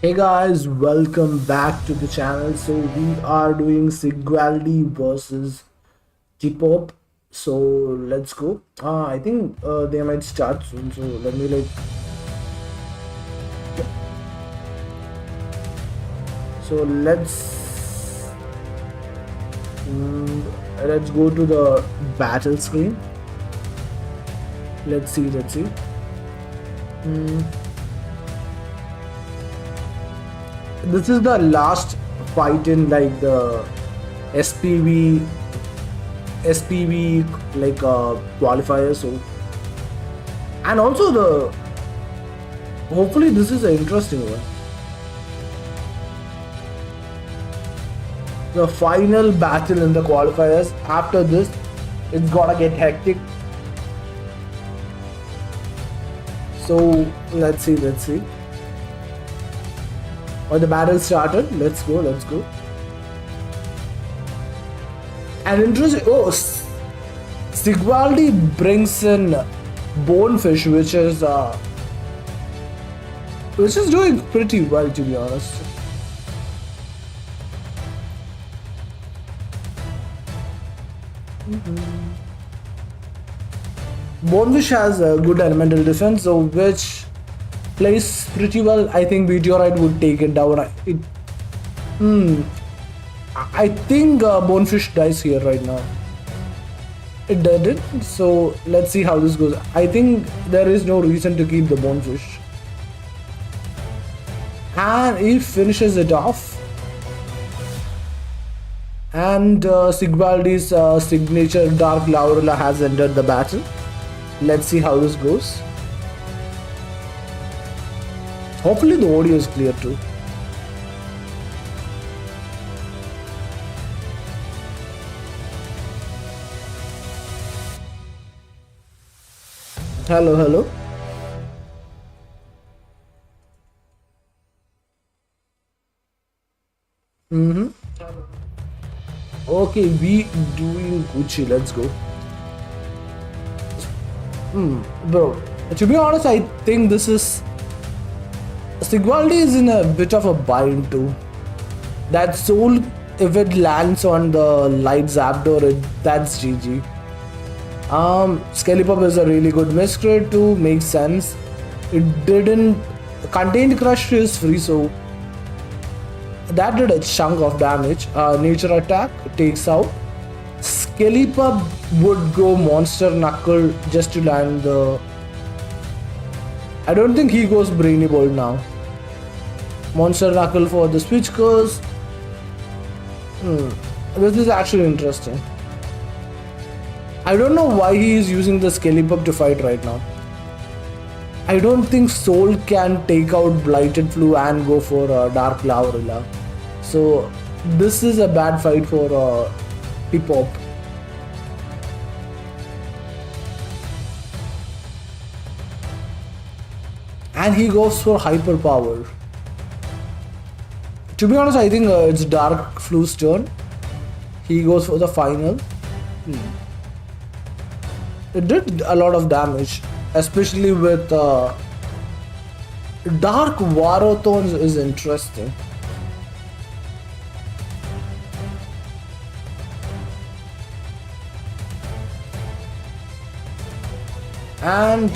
Hey guys, welcome back to the channel. So we are doing Sigvaldi versus Tippop. So let's go. I think they might start soon. So let me like. So mm, let's go to the battle screen. Let's see. Let's see. Mm, this is the last fight in like the SPV SPV like qualifier. So and also the hopefully this is an interesting one. The final battle in the qualifiers. After this, it's gonna get hectic. So let's see. Let's see. Or the battle started. Let's go. Let's go. And interesting. Oh, Sigvaldi brings in Bonefish, which is doing pretty well, to be honest. Bonefish has a good elemental defense, so which plays pretty well. I think Meteorite would take it down. I think Bonefish dies here right now. It didn't, so let's see how this goes. I think there is no reason to keep the Bonefish. And he finishes it off. And Sigvaldi's signature Dark Laurela has entered the battle. Let's see how this goes. Hopefully the audio is clear too. Hello, hello. Okay, we doing Gucci. Let's go. Bro, to be honest, I think this is Sigvaldi is in a bit of a bind too. That soul, if it lands on the light Zapdos, that's GG. Skelipop is a really good Miscrit too, makes sense. It didn't. Contained Crush is free, so that did a chunk of damage. Nature Attack takes out. Skelipop would go Monster Knuckle just to land the. I don't think he goes Brainy Bolt now. Monster Knuckle for the Switch curse. This is actually interesting. I don't know why he is using the Skelipop to fight right now. I don't think Soul can take out Blighted Flu and go for Dark Laurela. So this is a bad fight for Tippop. And he goes for Hyper Power. To be honest, I think it's Dark Flu's turn. He goes for the final. It did a lot of damage, especially with Dark Varothons is interesting. And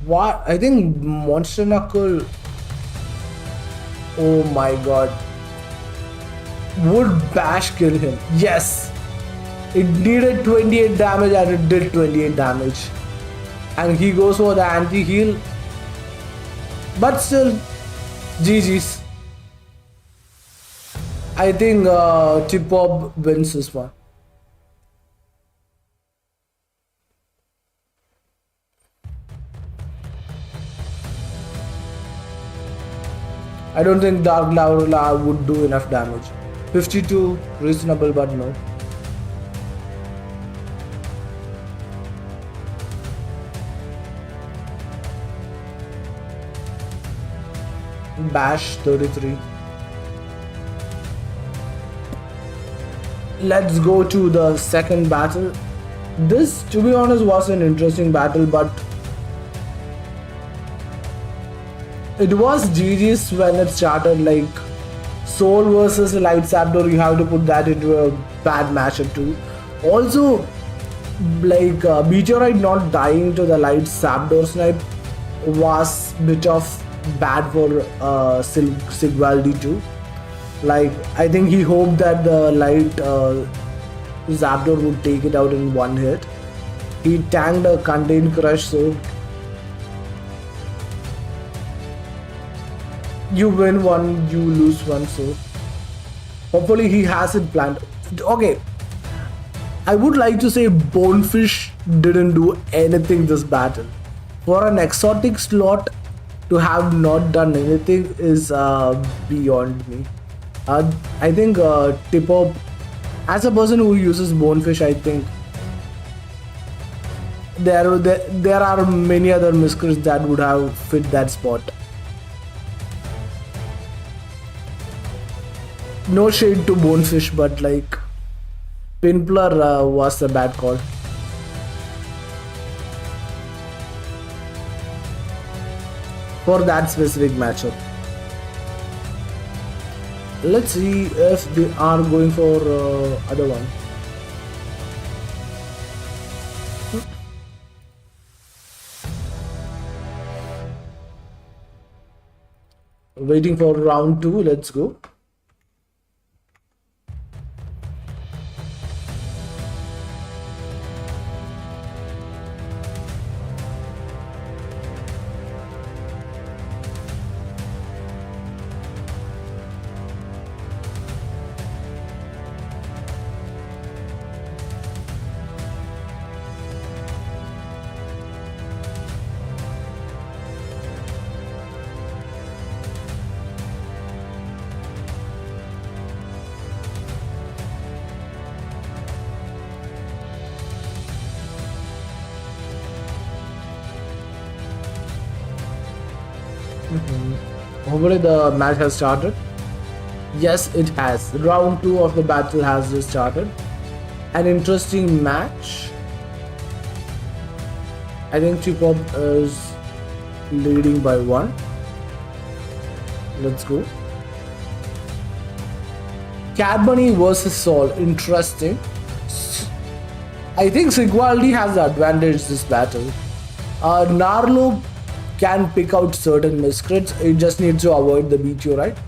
what I think Monster Knuckle. Oh my god. Would Bash kill him? Yes! It needed 28 damage and it did 28 damage. And he goes for the anti-heal. But still, GG's. I think Tippop wins this one. I don't think Dark Laurela would do enough damage. 52, reasonable, but no. Bash 33. Let's go to the second battle. This, to be honest, was an interesting battle, but it was GG's when it started, like Soul versus Light Saptor, you have to put that into a bad matchup too. Also, like Meteorite not dying to the Light Saptor snipe was bit of bad for Sigvaldi too. Like I think he hoped that the Light Zapdos would take it out in one hit. He tanked a Contained Crush, so you win one, you lose one. So hopefully he has it planned. Okay, I would like to say Bonefish didn't do anything this battle. For an exotic slot to have not done anything is beyond me. I think Tippop, as a person who uses Bonefish, I think there are many other Miscrits that would have fit that spot. No shade to Bonefish, but like Pinpler was a bad call. For that specific matchup. Let's see if they are going for other one. Waiting for round 2. Let's go. Hopefully the match has started. Yes, it has. Round 2 of the battle has just started. An interesting match. I think Tippop is leading by 1. Let's go. Cat Bunny versus Sol. Interesting. I think Sigvaldi has the advantage this battle. Narlo can pick out certain Miscrits. It just needs to avoid the meteorite.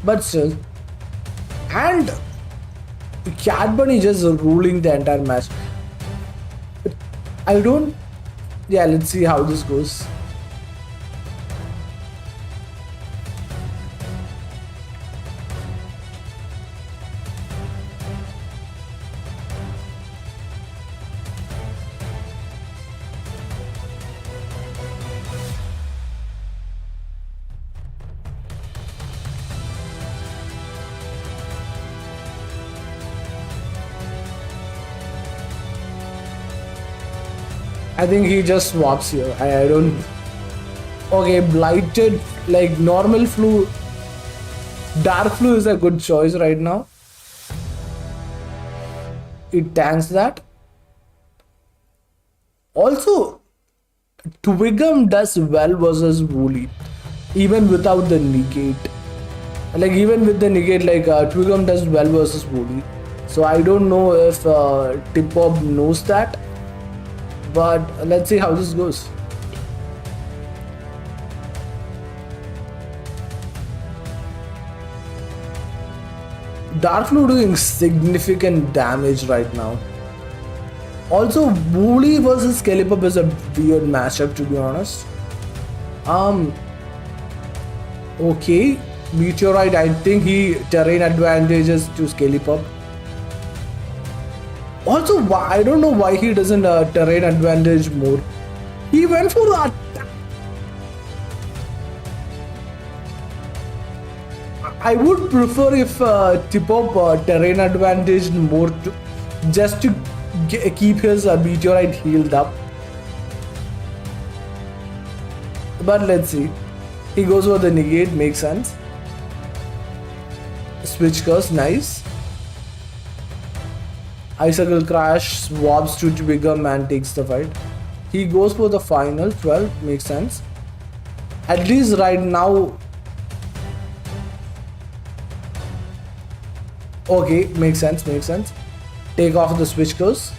But still. And Cat Bunny just ruling the entire match. I don't... Yeah, let's see how this goes. I think he just swaps here. I don't... Okay, Blighted, like normal flu. Dark flu is a good choice right now. It tanks that. Also, Twigum does well versus Woolly. Even without the negate. Like even with the negate, like Twigum does well versus Woolly. So I don't know if Tippop knows that. But let's see how this goes. Dark Flu doing significant damage right now. Also, Woolly versus Tippop is a weird matchup, to be honest. Okay, Meteorite, I think he terrain advantages to Tippop. Also, I don't know why he doesn't terrain advantage more. He went for that. I would prefer if Tippop terrain advantage more just to keep his meteorite healed up. But let's see. He goes for the negate, makes sense. Switch curse, nice. Icicle Crash swaps to Twigum and takes the fight. He goes for the final 12, makes sense. At least right now. Okay, makes sense, makes sense. Take off the switch curse.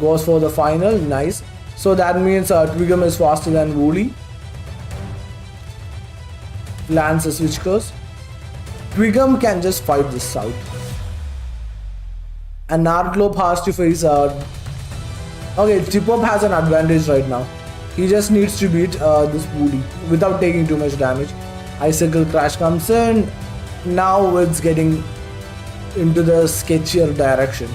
Goes for the final, nice. So that means Twigum is faster than Wooly. Lands a switch curse. Twigum can just fight this out. And Narglope has to face okay, Tippop has an advantage right now. He just needs to beat this Woody without taking too much damage. Icicle Crash comes in. Now it's getting into the sketchier direction.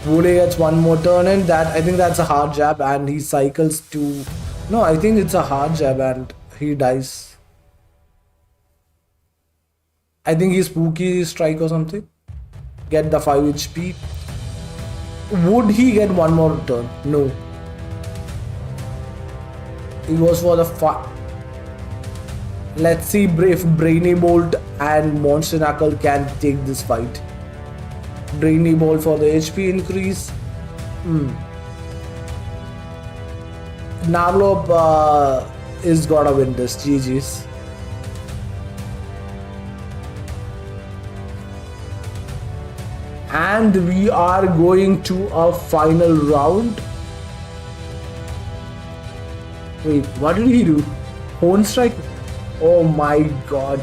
Woody gets one more turn in. That I think that's a hard jab, and he cycles to. No, I think it's a hard jab, and he dies. I think he's spooky strike or something. Get the 5 HP. Would he get one more turn? No. He goes for the Let's see if Brainy Bolt and Monster Knuckle can take this fight. Brainy Bolt for the HP increase. Narlope is gonna win this. GG's. And we are going to a final round. Wait, what did he do? Horn strike? Oh my god.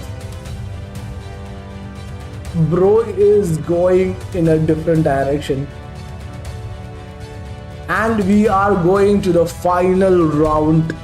Bro is going in a different direction. And we are going to the final round.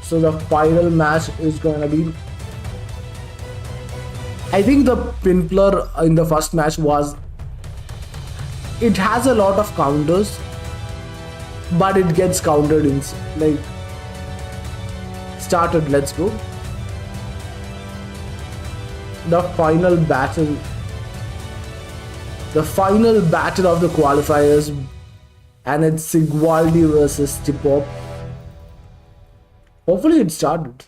So the final match is gonna be. I think the Pimpler in the first match was. It has a lot of counters, but it gets countered in like. Started. Let's go. The final battle. The final battle of the qualifiers, and it's Sigvaldi versus Tippop. Hopefully it started.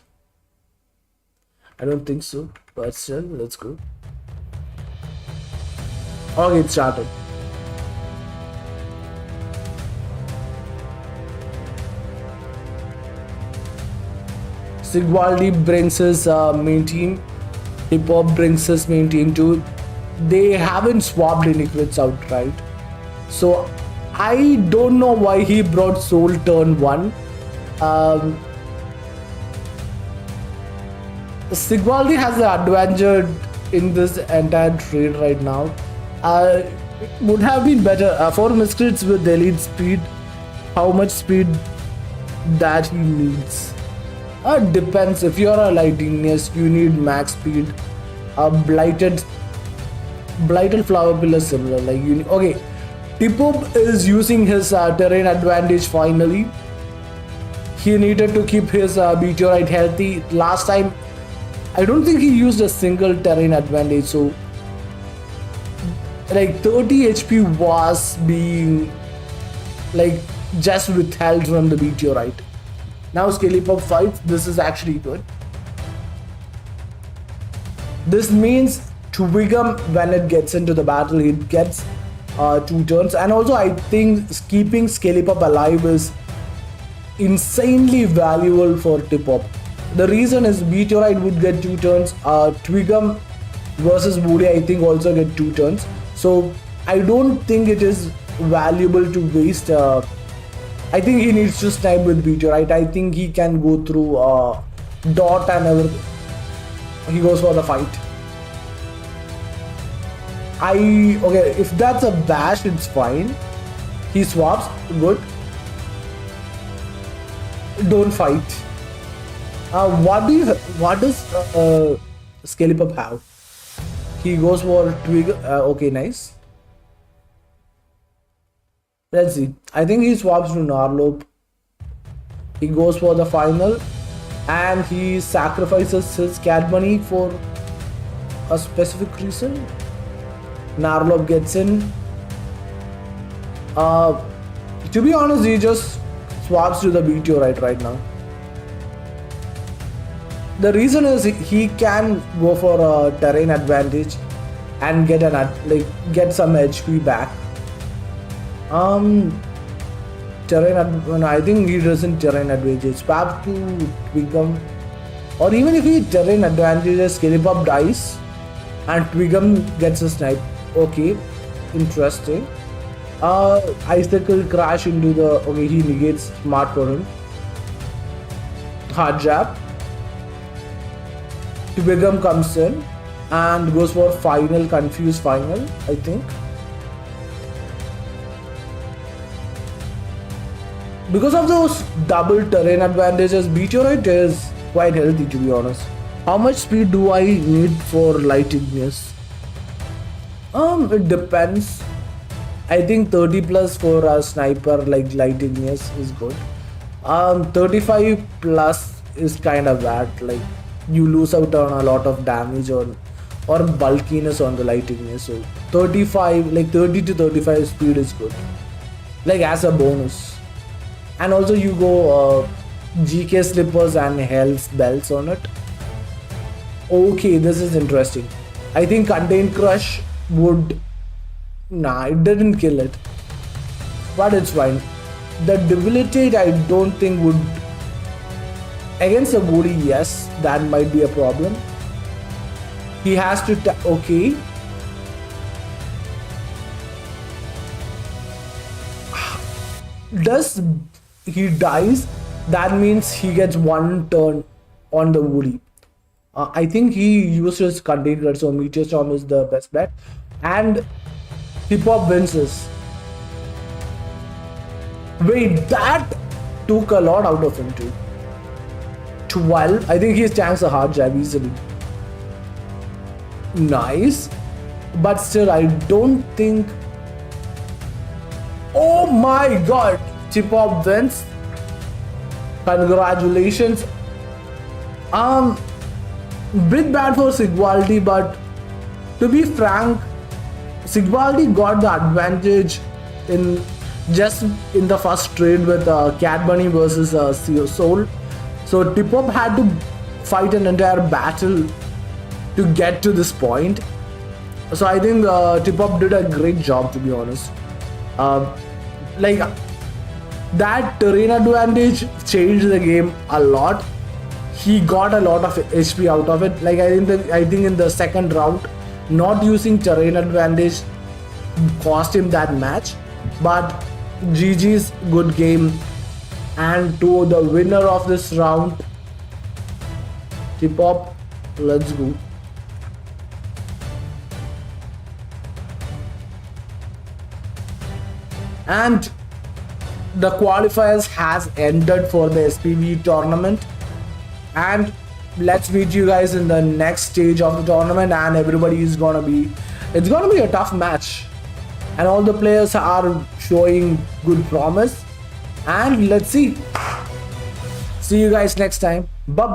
I don't think so, but still, let's go. Okay, it started. Sigvaldi brings his main team. Tippop brings his main team too. They haven't swapped any crits outright. So, I don't know why he brought Soul turn 1. Sigvaldi has the advantage in this entire trade right now. It would have been better for Miscrits with elite speed. How much speed that he needs? Depends. If you're a Lightniness, you need max speed. Blighted Flower Pillar similar. Like you. Okay, Tippop is using his terrain advantage finally. He needed to keep his meteorite healthy. Last time, I don't think he used a single terrain advantage, so like 30 HP was being like just withheld from the meteorite. Now Tippop fights. This is actually good. This means Twigum, when it gets into the battle, it gets 2 turns, and also I think keeping Tippop alive is insanely valuable for Tippop. The reason is Meteorite would get 2 turns. Twigum versus Woody I think also get 2 turns. So I don't think it is valuable to waste. I think he needs to snipe with Meteorite. I think he can go through dot and everything. He goes for the fight. Okay, if that's a bash, it's fine. He swaps, good. Don't fight. What does Tippop have? He goes for twig. Okay, nice. Let's see. I think he swaps to Narlope. He goes for the final and he sacrifices his cat money for a specific reason. Narlope gets in. To be honest, he just swaps to the meteorite right now. The reason is he can go for a terrain advantage and get get some HP back. I think he doesn't terrain advantage. Perhaps to Twigum, or even if he terrain advantages, Tippop dies and Twigum gets a snipe. Okay, interesting. Icicle crash into the. Okay, he negates smart for him. Hard jab. Twigum comes in and goes for final, confused final, I think. Because of those double terrain advantages, Meteorite is quite healthy, to be honest. How much speed do I need for Light Igneous? It depends. I think 30 plus for a sniper like Light Igneous is good. 35 plus is kind of bad. Like you lose out on a lot of damage or bulkiness on the Light Igneous. So 35, like 30 to 35 speed is good. Like as a bonus. And also you go GK slippers and health belts on it. Okay, this is interesting. I think Contained Crush would... Nah, it didn't kill it. But it's fine. The Debilitate I don't think would... Against the body, yes, that might be a problem. He has to... Okay. Does... He dies, that means he gets one turn on the Woody. I think he uses Contained Crush, so Meteor Storm is the best bet. And Tippop wins this. Wait, that took a lot out of him too. 12. I think he tanks a hard jab easily. Nice. But still, I don't think... Oh my god! Tippop wins. Congratulations. Bit bad for Sigvaldi, but to be frank, Sigvaldi got the advantage in the first trade with Cat Bunny versus Soul. So Tippop had to fight an entire battle to get to this point. So I think Tippop did a great job, to be honest. That terrain advantage changed the game a lot. He got a lot of HP out of it. Like I think in the second round, not using terrain advantage cost him that match. But GG's good game. And to the winner of this round, Tippop, let's go. And the qualifiers has ended for the SPvE tournament, and let's meet you guys in the next stage of the tournament. And everybody is gonna be a tough match, and all the players are showing good promise. And let's see you guys next time. Bye bye.